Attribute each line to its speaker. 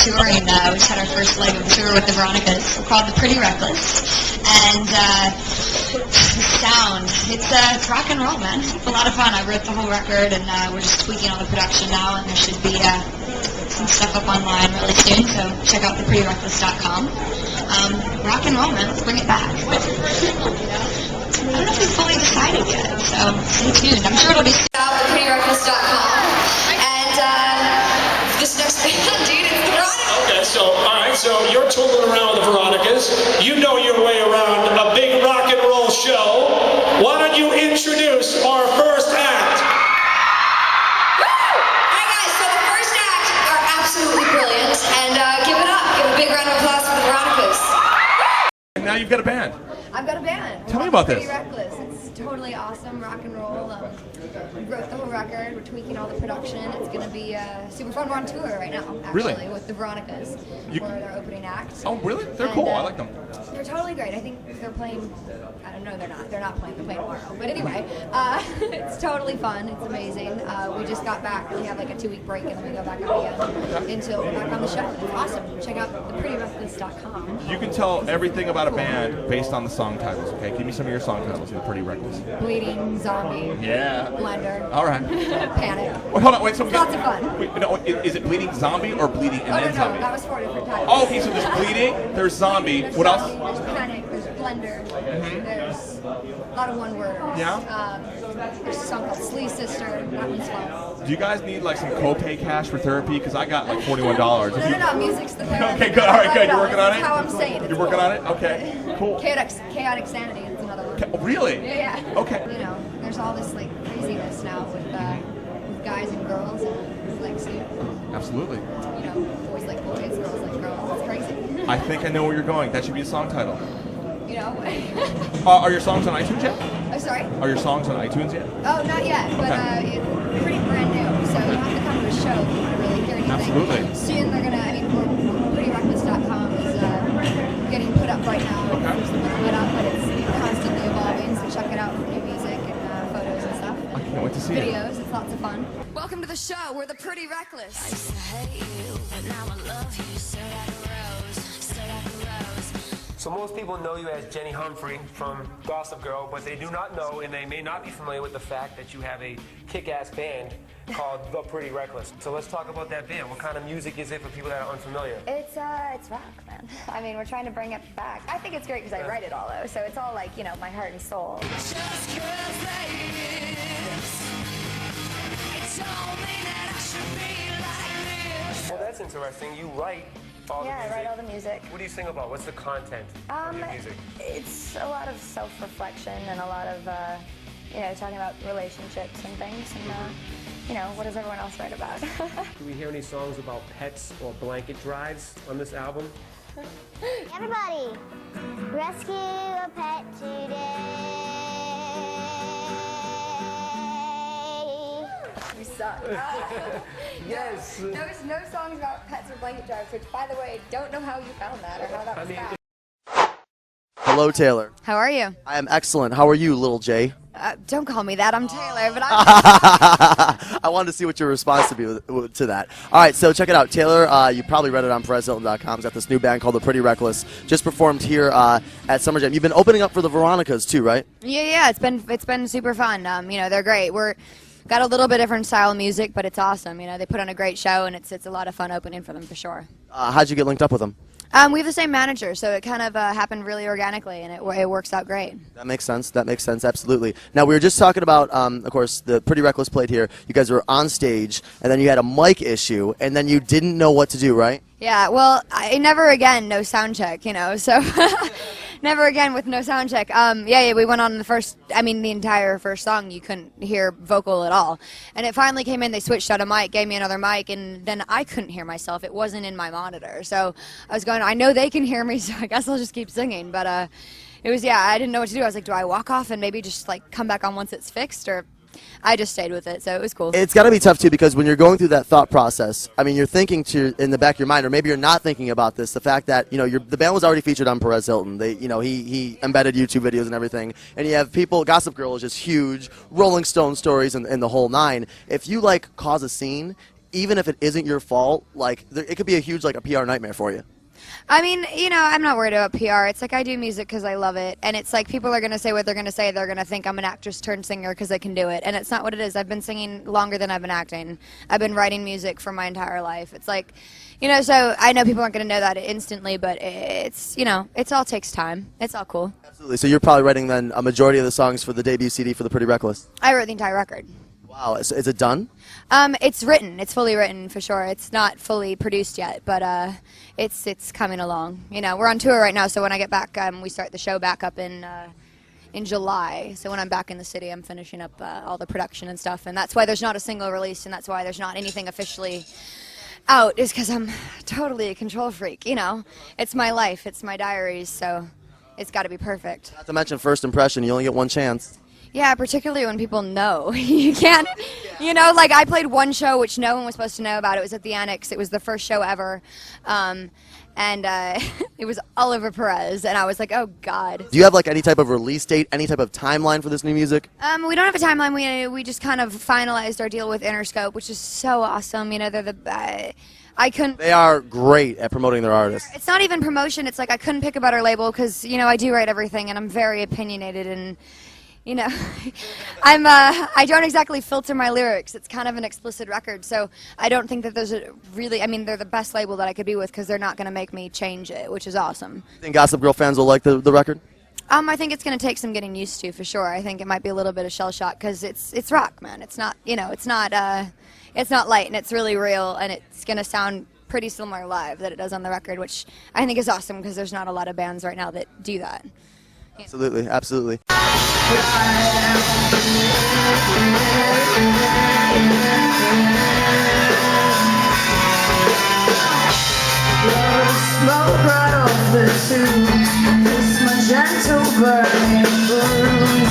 Speaker 1: touring. We just had our first leg of the tour with the Veronicas. We're called The Pretty Reckless. And the sound, it's rock and roll, man. It's a lot of fun. I wrote the whole record, and we're just tweaking all the production now, and there should be some stuff up online really soon, so check out theprettyreckless.com. Rock and roll, man. Let's bring it back. I don't know if we've fully decided yet, so stay tuned. I'm sure it'll be theprettyreckless.com. And this next band, dude, it's the Veronicas.
Speaker 2: Okay, so, alright, so you're tooling around with the Veronicas. You know your way around a big rock and roll show. Why don't you introduce our first act?
Speaker 1: Alright guys, so the first act are absolutely brilliant, and give it up. Give a big round of applause for the Veronicas.
Speaker 3: And now you've got a band.
Speaker 4: I've got a band.
Speaker 3: Tell me about this.
Speaker 4: Pretty Reckless. It's totally awesome, rock and roll. We wrote the whole record. We're tweaking all the production. It's going to be super fun. We're on tour right now, actually,
Speaker 3: Really?
Speaker 4: with the Veronicas for their opening act.
Speaker 3: Oh, really? They're cool. I like them.
Speaker 4: They're totally great. I think they're playing. I don't know. They're not. They're not playing. They're playing tomorrow. But anyway, it's totally fun. It's amazing. We just got back. We have like a 2-week break, and then we go back out again until we're back on the show. It's awesome. Check out theprettyreckless.com.
Speaker 3: You can tell everything about a band based on the song titles, okay? Give me some of your song titles. You're Pretty Reckless.
Speaker 4: Bleeding, Zombie,
Speaker 3: Yeah.
Speaker 4: Blender,
Speaker 3: All right.
Speaker 4: Panic.
Speaker 3: Wait, hold on. Wait. So we
Speaker 4: Lots of fun.
Speaker 3: Wait, no, is it Bleeding Zombie or Bleeding and
Speaker 4: Oh,
Speaker 3: then
Speaker 4: no,
Speaker 3: Zombie?
Speaker 4: that was 4 different titles.
Speaker 3: Oh, okay. So there's Bleeding. There's Zombie.
Speaker 4: There's
Speaker 3: What
Speaker 4: Zombie,
Speaker 3: else?
Speaker 4: There's Panic, there's Blender, there's a lot of one-worders.
Speaker 3: Yeah?
Speaker 4: There's a song called Slee Sister, that one's fun.
Speaker 3: Do you guys need like some copay cash for therapy? Because I got like $41.
Speaker 4: No, music's the therapy.
Speaker 3: Okay, good. All right, good. You're working on it?
Speaker 4: That's how I'm saying it.
Speaker 3: You're working on it? Okay, cool.
Speaker 4: Chaotic Sanity is another one.
Speaker 3: Oh, really?
Speaker 4: Yeah.
Speaker 3: Okay.
Speaker 4: You know, there's all this like craziness now with guys and girls and like, so,
Speaker 3: Absolutely.
Speaker 4: you know, boys like boys, girls like girls. It's crazy.
Speaker 3: I think I know where you're going. That should be a song title.
Speaker 4: You know?
Speaker 3: Are your songs on iTunes yet?
Speaker 4: I'm sorry?
Speaker 3: Are your songs on iTunes yet?
Speaker 4: Oh, not yet, but it's pretty brand new, so you'll have to come to a show if you want to really hear anything.
Speaker 3: Absolutely.
Speaker 4: Soon they're gonna, prettyreckless.com is getting put up right now. It's a little bit up, but it's constantly evolving, so check it out for new music and photos and stuff.
Speaker 3: I can't wait to see
Speaker 4: Videos,
Speaker 3: it.
Speaker 4: it's lots of fun. Welcome to the show, we're the Pretty Reckless.
Speaker 5: I used to hate you, but now I love you. So like a rose, so like a rose.
Speaker 6: So most people know you as Jenny Humphrey from Gossip Girl, but they do not know, and they may not be familiar with the fact that you have a kick-ass band called The Pretty Reckless. So let's talk about that band. What kind of music is it for people that are unfamiliar?
Speaker 7: It's rock, man. I mean, we're trying to bring it back. I think it's great because I write it all, though, so it's all like, you know, my heart and soul.
Speaker 5: Just 'cause they it told me that I should be like this.
Speaker 6: Well, that's interesting. You write all the
Speaker 7: Yeah,
Speaker 6: music.
Speaker 7: I write all the music.
Speaker 6: What do you sing about? What's the content of your music?
Speaker 7: It's a lot of self-reflection and a lot of, you know, talking about relationships and things and, you know, what does everyone else write about?
Speaker 6: Do we hear any songs about pets or blanket drives on this album?
Speaker 8: Everybody, rescue a pet today.
Speaker 4: You suck.
Speaker 6: Yes.
Speaker 4: There's no songs about pets or blanket drives, which, by the way, don't know how you found that or how that was found.
Speaker 9: Hello, Taylor.
Speaker 4: How are you?
Speaker 9: I am excellent. How are you, little J?
Speaker 4: Don't call me that. I'm Taylor, but I'm...
Speaker 9: I wanted to see what your response would be to that. All right, so check it out. Taylor, you probably read it on PerezHilton.com. He's got this new band called The Pretty Reckless. Just performed here at Summer Jam. You've been opening up for the Veronicas, too, right?
Speaker 4: Yeah, it's been super fun. You know, they're great. Got a little bit different style of music, but it's awesome. You know, they put on a great show, and it's a lot of fun opening for them for sure.
Speaker 9: How'd you get linked up with them?
Speaker 4: We have the same manager, so it kind of happened really organically, and it works out great.
Speaker 9: That makes sense. That makes sense. Absolutely. Now, we were just talking about, of course, the Pretty Reckless played here. You guys were on stage, and then you had a mic issue, and then you didn't know what to do, right?
Speaker 4: Yeah, well, never again, no sound check, you know, so never again with no sound check. Yeah, we went on the entire first song, you couldn't hear vocal at all. And it finally came in, they switched out a mic, gave me another mic, and then I couldn't hear myself. It wasn't in my monitor. So I was going, I know they can hear me, so I guess I'll just keep singing. But it was, yeah, I didn't know what to do. I was like, do I walk off and maybe just like come back on once it's fixed, or... I just stayed with it, so it was cool.
Speaker 9: It's got to be tough, too, because when you're going through that thought process, I mean, you're thinking in the back of your mind, or maybe you're not thinking about this, the fact that, you know, the band was already featured on Perez Hilton. They, you know, he embedded YouTube videos and everything, and you have people, Gossip Girl is just huge, Rolling Stone stories and the whole nine. If you, like, cause a scene, even if it isn't your fault, like it could be a huge like a PR nightmare for you.
Speaker 4: I mean, you know, I'm not worried about PR. It's like I do music because I love it. And it's like people are going to say what they're going to say. They're going to think I'm an actress turned singer because I can do it. And it's not what it is. I've been singing longer than I've been acting. I've been writing music for my entire life. It's like, you know, so I know people aren't going to know that instantly, but it's, you know, it all takes time. It's all cool.
Speaker 9: Absolutely. So you're probably writing then a majority of the songs for the debut CD for the Pretty Reckless.
Speaker 4: I wrote the entire record.
Speaker 9: Wow. Is it done?
Speaker 4: It's written. It's fully written for sure. It's not fully produced yet, but it's coming along. You know, we're on tour right now, so when I get back, we start the show back up in July. So when I'm back in the city, I'm finishing up all the production and stuff, and that's why there's not a single release, and that's why there's not anything officially out. Is because I'm totally a control freak. You know, it's my life. It's my diaries. So it's got to be perfect.
Speaker 9: Not to mention first impression. You only get one chance.
Speaker 4: Yeah, particularly when people know. You can't, you know, like I played one show which no one was supposed to know about. It was at the Annex. It was the first show ever. And it was Oliver Perez. And I was like, oh, God.
Speaker 9: Do you have like any type of release date, any type of timeline for this new music?
Speaker 4: We don't have a timeline. We just kind of finalized our deal with Interscope, which is so awesome. You know, they're the... I couldn't...
Speaker 9: They are great at promoting their artists.
Speaker 4: It's not even promotion. It's like I couldn't pick a better label because, you know, I do write everything and I'm very opinionated and... You know, I don't exactly filter my lyrics. It's kind of an explicit record, so I don't think that there's a really, I mean, they're the best label that I could be with because they're not going to make me change it, which is awesome.
Speaker 9: Think Gossip Girl fans will like the record?
Speaker 4: I think it's going to take some getting used to, for sure. I think it might be a little bit of shell shock because it's rock, man. It's not, you know, it's not light, and it's really real, and it's going to sound pretty similar live that it does on the record, which I think is awesome because there's not a lot of bands right now that do that.
Speaker 9: Absolutely, absolutely.
Speaker 10: Smoke right off the tubes, it's my gentle burning